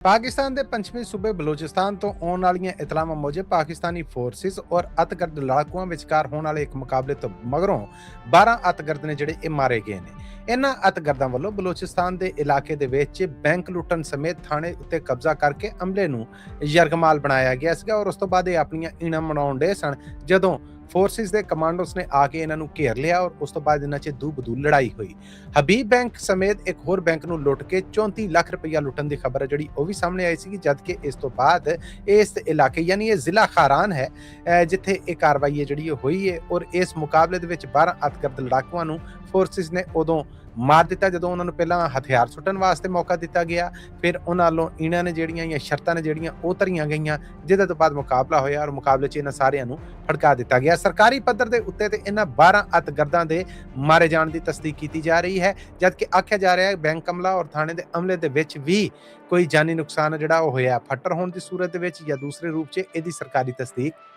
पाकिस्तान के पश्चिमी सूबे बलोचिस्तान तो आने वाली इतलावां मूजब पाकिस्तानी फोर्सिस और अतगर्द लड़ाकुओं विचकार होने वाले एक मुकाबले तो मगरों 12 अतगर्द ने जिहड़े मारे गए ने। इन्हां अतगर्दां वल्लों बलोचिस्तान के इलाके दे विच बैंक लुट्टण समेत थाणे उत्ते कब्जा करके अमले नूं यरगमाल बनाया गया सीगा और उस तो बाद अपणियां ईणां मनाउण डे सन जदों फोर्सिस के कमांडोस ने आके इन्हों घेर लिया और उस तो बाद इन्होंने दू बदू लड़ाई हुई। हबीब बैंक समेत एक होर बैंक नूं लुट के 34 लाख रुपया लुटन की खबर है जी वह भी सामने आई सी, जबकि इस तो बाद इस इलाके यानी ये जिला खारान है जिथे ये कार्रवाई जी हुई है और इस मुकाबले के 12 अतगर्द लड़ाकुआं नूं फोर्सिस ने उदों मार दिता जदों उन्होंने पहला हथियार सुट्टण वास्ते मौका दिता गया, फिर उन्होंने इन्हां ने जिहड़ियां या शर्तां ने जिहड़ियां ओह धरियां गईयां, जिहदे तो बाद मुकाबला होया और मुकाबले च इन्हां सारियां नूं फड़का दिता गया। सरकारी पद्धर दे उत्ते ते इन्हां 12 अतगर्दां दे मारे जाण दी तस्दीक कीती जा रही है, जबकि आख्या जा रहा है बैंक अमला और थाणे दे अमले दे विच भी कोई जानी नुकसान जिहड़ा ओह होया फट्टर होण दी सूरत दे विच या दूसरे रूप च इहदी सरकारी तस्दीक